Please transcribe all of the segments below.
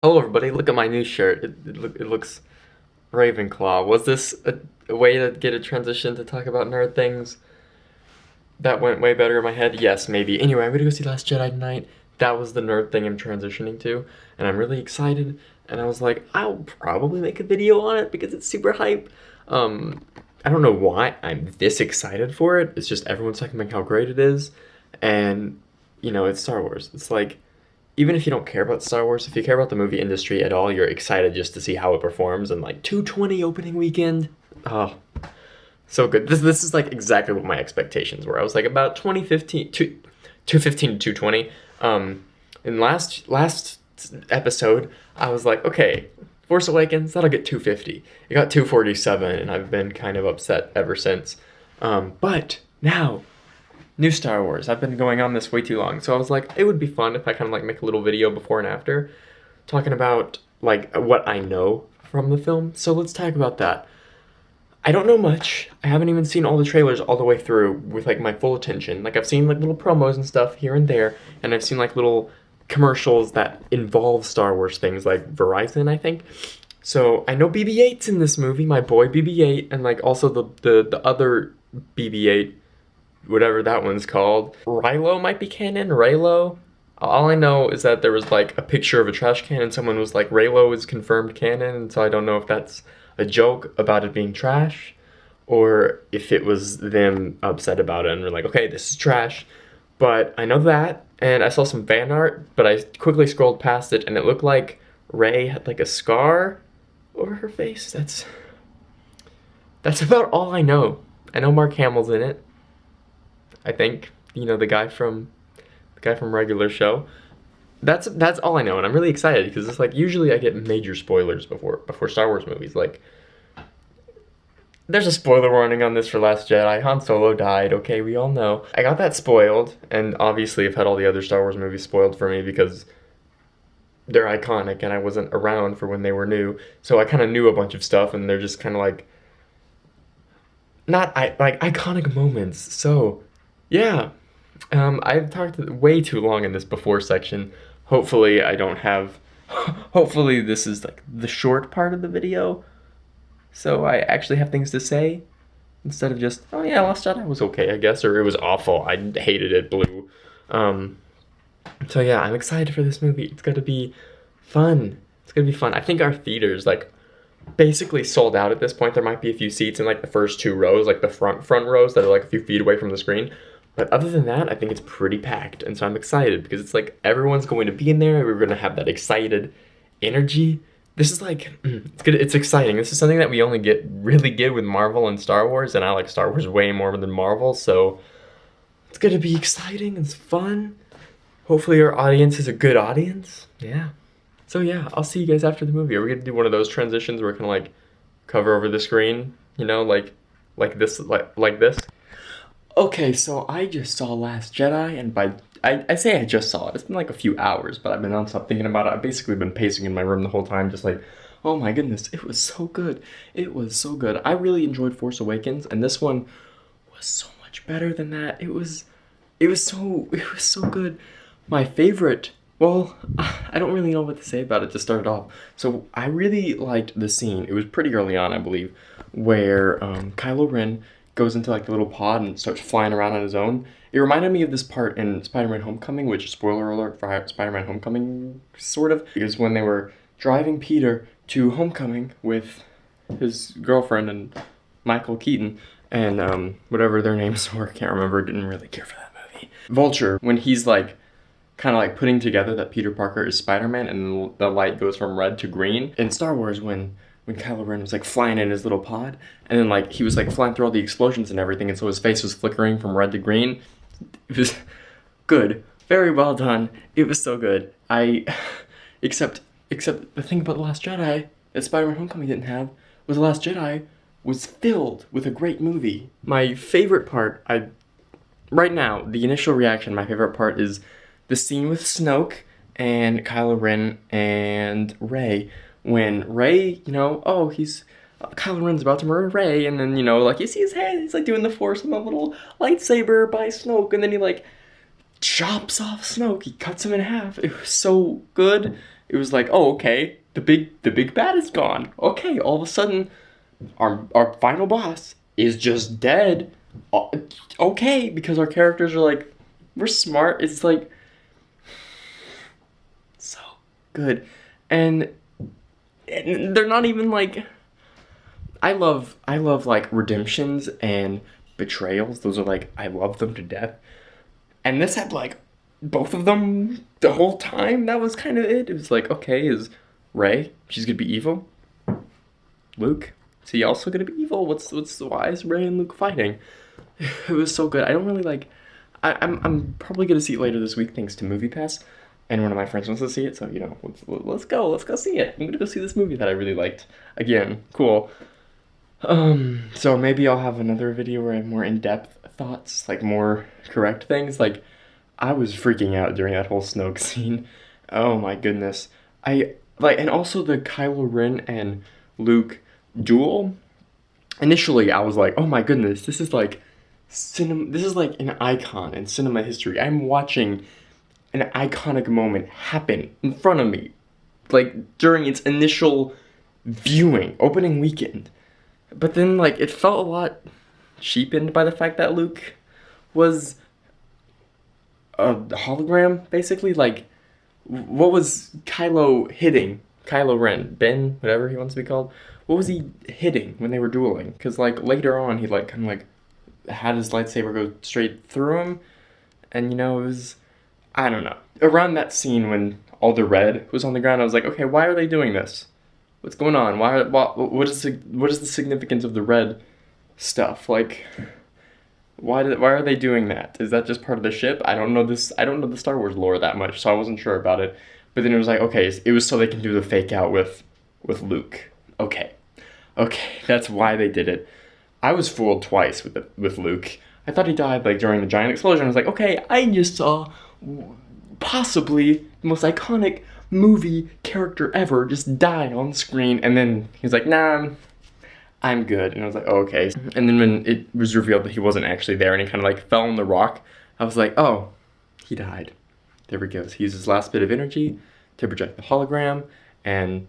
Hello everybody, look at my new shirt. It looks Ravenclaw. Was this a way to get a transition to talk about nerd things? That went way better in my head? Yes, maybe. Anyway, I'm gonna go see Last Jedi tonight. That was the nerd thing I'm transitioning to, and I'm really excited. And I was like, I'll probably make a video on it because it's super hype. Um, I don't know why I'm this excited for it. It's just everyone's talking about how great it is, and it's Star Wars. It's like even if you don't care about Star Wars, if you care about the movie industry at all, you're excited just to see how it performs. And like 220 opening weekend, oh, so good. This is like exactly what my expectations were. I was like about 2015, 215 to 220. In last episode, I was like, okay, Force Awakens, that'll get 250. It got 247, and I've been kind of upset ever since. But now new Star Wars. I've been going on this way too long. So I was like, it would be fun if I kind of like make a little video before and after talking about like what I know from the film. So let's talk about that. I don't know much. I haven't even seen all the trailers all the way through with like my full attention. Like I've seen like little promos and stuff here and there, and I've seen like little commercials that involve Star Wars things like Verizon, I think. So I know BB-8's in this movie, my boy BB-8, and like also the other BB-8, whatever that one's called. Rilo might be canon, Raylo. All I know is that there was like a picture of a trash can and someone was like, Raylo is confirmed canon, and so I don't know if that's a joke about it being trash or if it was them upset about it and were like, okay, this is trash. But I know that, and I saw some fan art, but I quickly scrolled past it and it looked like Rey had like a scar over her face. That's about all I know. I know Mark Hamill's in it. I think the guy from regular show. That's all I know, and I'm really excited because it's like usually I get major spoilers before Star Wars movies. Like there's a spoiler warning on this for Last Jedi. Han Solo died. Okay, we all know. I got that spoiled, and obviously I've had all the other Star Wars movies spoiled for me because they're iconic, and I wasn't around for when they were new, so I kind of knew a bunch of stuff, and they're just kind of like not like iconic moments. So yeah, I've talked way too long in this before section. Hopefully I don't have, hopefully this is like the short part of the video, so I actually have things to say instead of just, oh yeah, Last Jedi was okay, I guess, or it was awful, I hated it blue. Um, so yeah, I'm excited for this movie. It's gonna be fun. It's gonna be fun. I think our theaters like basically sold out at this point. There might be a few seats in like the first two rows, like the front rows that are like a few feet away from the screen. But other than that, I think it's pretty packed, and so I'm excited because it's like everyone's going to be in there. We're gonna have that excited energy. This is like it's good. It's exciting. This is something that we only really get with Marvel and Star Wars, and I like Star Wars way more than Marvel. So it's gonna be exciting. It's fun. Hopefully, our audience is a good audience. Yeah. So yeah, I'll see you guys after the movie. Are we gonna do one of those transitions where we can like cover over the screen? Like this, like this. Okay, so I just saw Last Jedi, and I say I just saw it. It's been like a few hours, but I've been nonstop thinking about it. I've basically been pacing in my room the whole time, just like, oh my goodness, it was so good. It was so good. I really enjoyed Force Awakens, and this one was so much better than that. It was so good. My favorite, well, I don't really know what to say about it to start off. So I really liked the scene. It was pretty early on, I believe, where Kylo Ren goes into like the little pod and starts flying around on his own. It reminded me of this part in Spider-Man Homecoming, which, spoiler alert for Spider-Man Homecoming, sort of, is when they were driving Peter to Homecoming with his girlfriend and Michael Keaton and whatever their names were, can't remember, didn't really care for that movie. Vulture, when he's like kind of like putting together that Peter Parker is Spider-Man and the light goes from red to green. In Star Wars, when Kylo Ren was like flying in his little pod, and then like he was like flying through all the explosions and everything, and so his face was flickering from red to green. It was good, very well done. It was so good. Except the thing about The Last Jedi that Spider-Man Homecoming didn't have was The Last Jedi was filled with a great movie. My favorite part, right now, the initial reaction, my favorite part is the scene with Snoke and Kylo Ren and Rey. When Rey, Kylo Ren's about to murder Rey, and then, like, you see his head, he's, like, doing the Force on the little lightsaber by Snoke, and then he, like, chops off Snoke, he cuts him in half. It was so good, it was like, oh, okay, the big bad is gone. Okay, all of a sudden, our final boss is just dead. Okay, because our characters are like, we're smart. It's like so good, and they're not even like. I love like redemptions and betrayals. Those are like, I love them to death. And this had like both of them the whole time. That was kind of it. It was like, okay, is Rey, she's gonna be evil? Luke, is he also gonna be evil? Why is Rey and Luke fighting? It was so good. I don't really like. I'm probably gonna see it later this week thanks to Movie Pass, and one of my friends wants to see it. So let's go see it. I'm gonna go see this movie that I really liked. Again, cool. So maybe I'll have another video where I have more in-depth thoughts, like more correct things. Like, I was freaking out during that whole Snoke scene. Oh my goodness. And also the Kylo Ren and Luke duel. Initially, I was like, oh my goodness, this is like this is like an icon in cinema history. I'm watching an iconic moment happen in front of me, like during its initial viewing, opening weekend. But then, like, it felt a lot cheapened by the fact that Luke was a hologram, basically. Like, what was Kylo hitting? Kylo Ren, Ben, whatever he wants to be called. What was he hitting when they were dueling? Because, like, later on, he, like, kind of, like, had his lightsaber go straight through him. And, it was, I don't know. Around that scene when all the red was on the ground, I was like, okay, why are they doing this? What's going on? What is the significance of the red stuff? Like, why are they doing that? Is that just part of the ship? I don't know the Star Wars lore that much, so I wasn't sure about it. But then it was like, okay, it was so they can do the fake out with Luke. Okay, that's why they did it. I was fooled twice with Luke. I thought he died like during the giant explosion. I was like, okay, I just saw possibly the most iconic movie character ever just die on screen, and then he's like, nah, I'm good. And I was like, oh, okay. And then when it was revealed that he wasn't actually there and he kind of like fell on the rock, I was like, oh, he died. There he goes. He used his last bit of energy to project the hologram, and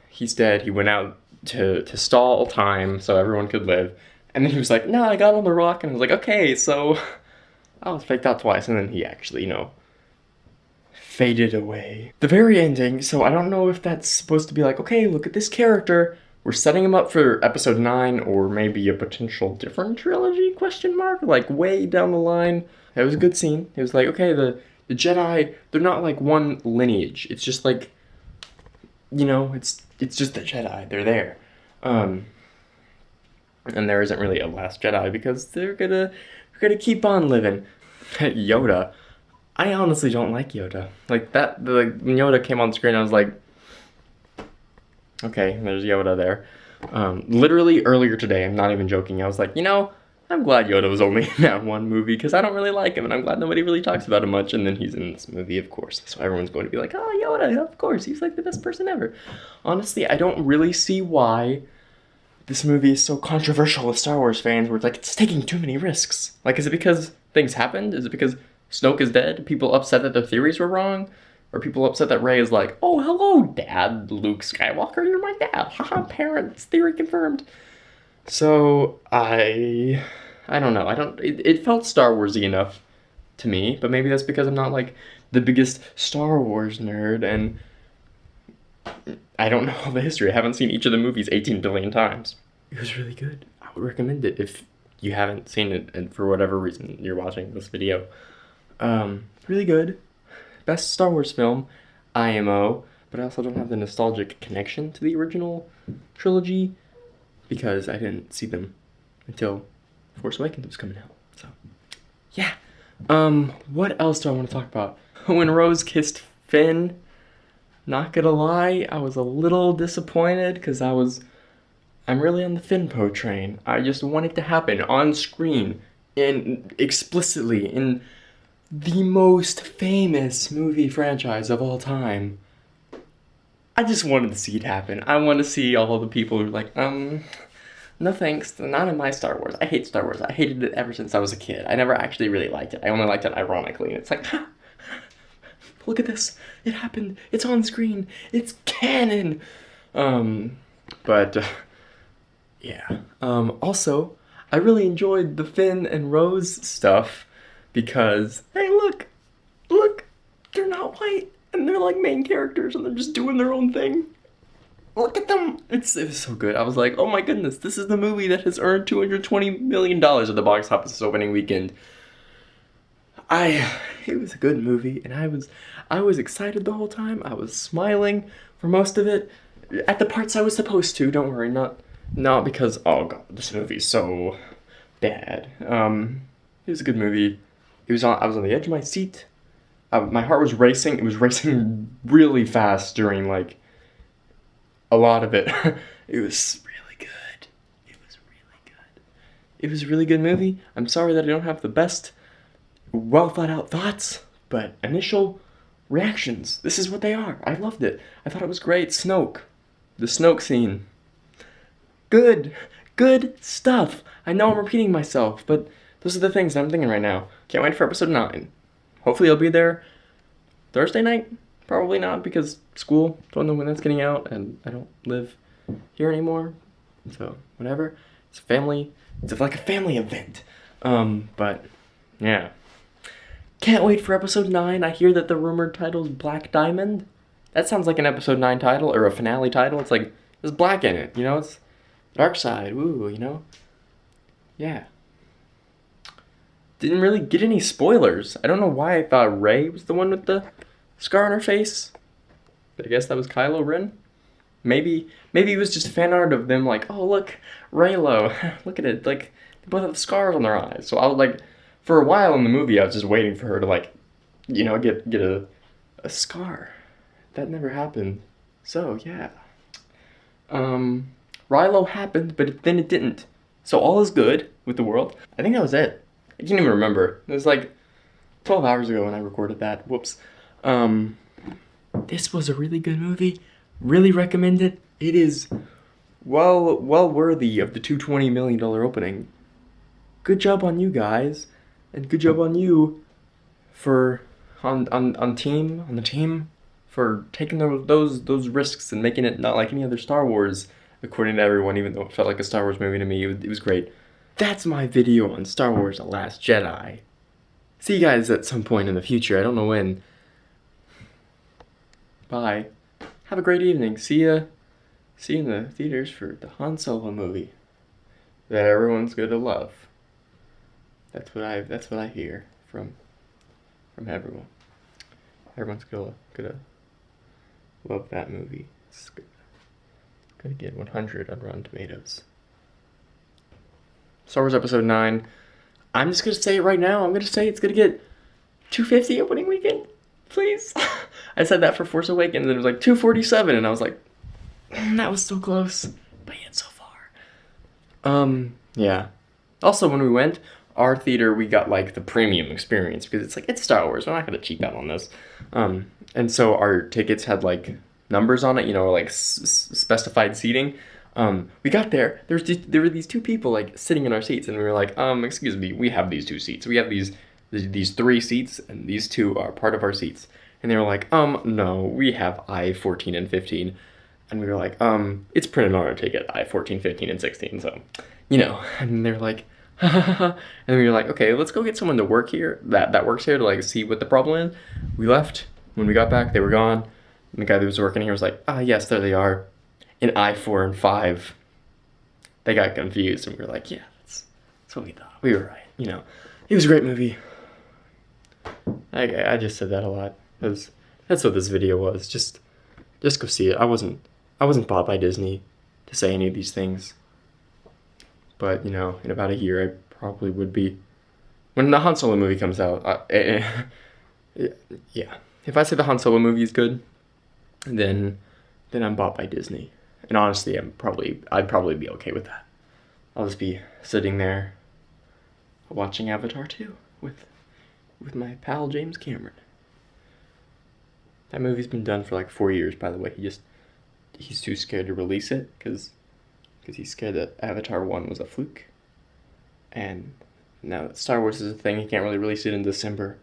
he's dead. He went out to stall time so everyone could live. And then he was like, no, I got on the rock. And I was like, okay, so I was faked out twice. And then he actually, faded away. The very ending, so I don't know if that's supposed to be like, okay, look at this character. We're setting him up for episode 9 or maybe a potential different trilogy, ? Like way down the line. It was a good scene. It was like, okay, the Jedi, they're not like one lineage. It's just like, it's just the Jedi. They're there. And there isn't really a last Jedi because they're gonna keep on living. Yoda. I honestly don't like Yoda. Like that, when Yoda came on screen, I was like, okay, there's Yoda there. Literally earlier today, I'm not even joking, I was like, I'm glad Yoda was only in that one movie because I don't really like him and I'm glad nobody really talks about him much, and then he's in this movie, of course. So everyone's going to be like, oh, Yoda, of course, he's like the best person ever. Honestly, I don't really see why this movie is so controversial with Star Wars fans where it's like, it's taking too many risks. Like, is it because things happened? Is it because Snoke is dead? People upset that their theories were wrong? Or people upset that Rey is like, oh, hello, Dad, Luke Skywalker, you're my dad. Haha, parents, theory confirmed. So, I don't know. It felt Star Warsy enough to me, but maybe that's because I'm not, like, the biggest Star Wars nerd, and I don't know the history. I haven't seen each of the movies 18 billion times. It was really good. I would recommend it if you haven't seen it, and for whatever reason you're watching this video. Really good. Best Star Wars film, IMO, but I also don't have the nostalgic connection to the original trilogy because I didn't see them until Force Awakens was coming out. So, yeah. What else do I want to talk about? When Rose kissed Finn, not gonna lie, I was a little disappointed because I'm really on the Finpo train. I just want it to happen on screen and explicitly in the most famous movie franchise of all time. I just wanted to see it happen. I want to see all the people who are like, no thanks, not in my Star Wars. I hate Star Wars. I hated it ever since I was a kid. I never actually really liked it. I only liked it ironically. And it's like, look at this, it happened, it's on screen, it's canon. But yeah. Also, I really enjoyed the Finn and Rose stuff because, hey, look, they're not white and they're like main characters and they're just doing their own thing. Look at them. It was so good. I was like, oh my goodness, this is the movie that has earned $220 million at the box office opening weekend. It was a good movie, and I was excited the whole time. I was smiling for most of it, at the parts I was supposed to. Don't worry, not because, oh god, this movie's so bad. It was a good movie. I was on the edge of my seat. My heart was racing. It was racing really fast during like a lot of it. It was really good. It was really good. It was a really good movie. I'm sorry that I don't have the best well thought out thoughts, but initial reactions, this is what they are. I loved it. I thought it was great. Snoke. The Snoke scene. Good stuff. I know I'm repeating myself, but those are the things that I'm thinking right now. Can't wait for episode 9. Hopefully I'll be there Thursday night. Probably not because school. Don't know when that's getting out, and I don't live here anymore. So whatever. It's like a family event. But yeah. Can't wait for episode 9. I hear that the rumored title is Black Diamond. That sounds like an episode 9 title or a finale title. It's like there's black in it, you know. It's dark side. Ooh, you know. Yeah. Didn't really get any spoilers. I don't know why I thought Rey was the one with the scar on her face. But I guess that was Kylo Ren. Maybe it was just fan art of them like, oh look, Reylo, look at it, like they both have scars on their eyes. So I was like, for a while in the movie, I was just waiting for her to like, you know, get a scar. That never happened. So yeah. Reylo happened, but then it didn't. So all is good with the world. I think that was it. I can't even remember. It was like 12 hours ago when I recorded that. Whoops. This was a really good movie. Really recommend it. It is well worthy of the $220 million opening. Good job on you guys, and good job on you for on the team for taking those risks and making it not like any other Star Wars, according to everyone. Even though it felt like a Star Wars movie to me, it was great. That's my video on Star Wars: The Last Jedi. See you guys at some point in the future. I don't know when. Bye. Have a great evening. See you in the theaters for the Han Solo movie that everyone's gonna love. That's what I hear from everyone. Everyone's gonna love that movie. It's gonna get 100 on Rotten Tomatoes. Star Wars Episode 9. I'm just gonna say it right now. I'm gonna say it's gonna get 250 opening weekend. Please. I said that for Force Awakens, and it was like 247, and I was like, that was so close, but yet so far. Yeah. Also, when we went, our theater, we got like the premium experience because it's Star Wars. We're not gonna cheap out on this. And so our tickets had like numbers on it, you know, like specified seating. We got there. There were these two people like sitting in our seats, and we were like, excuse me, we have these two seats. We have these 3 seats, and these 2 are part of our seats. And they were like, no, we have I-14 and 15. And we were like, it's printed on our ticket, I-14, 15, and 16, so, you know. And they were like, ha ha ha. And we were like, okay, let's go get someone to work here, that works here, to like see what the problem is. We left. When we got back, they were gone. And the guy that was working here was like, yes, there they are. In I-4 and 5. They got confused, and we were like, yeah, that's what we thought. We were right, you know. It was a great movie. I just said that a lot. That's what this video was. Just go see it. I wasn't bought by Disney to say any of these things. But, you know, in about a year, I probably would be. When the Han Solo movie comes out, yeah. If I say the Han Solo movie is good, then I'm bought by Disney. And honestly, I'd probably be okay with that. I'll just be sitting there watching Avatar 2 with my pal James Cameron. That movie's been done for like 4 years, by the way. He's too scared to release it because he's scared that Avatar 1 was a fluke. And now that Star Wars is a thing, he can't really release it in December.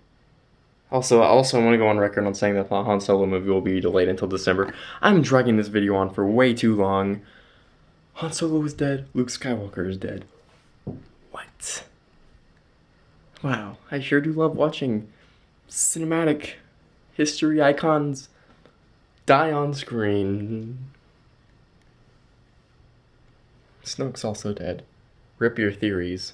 Also, I want to go on record on saying that the Han Solo movie will be delayed until December. I'm dragging this video on for way too long. Han Solo is dead. Luke Skywalker is dead. What? Wow, I sure do love watching cinematic history icons die on screen. Snoke's also dead. Rip your theories.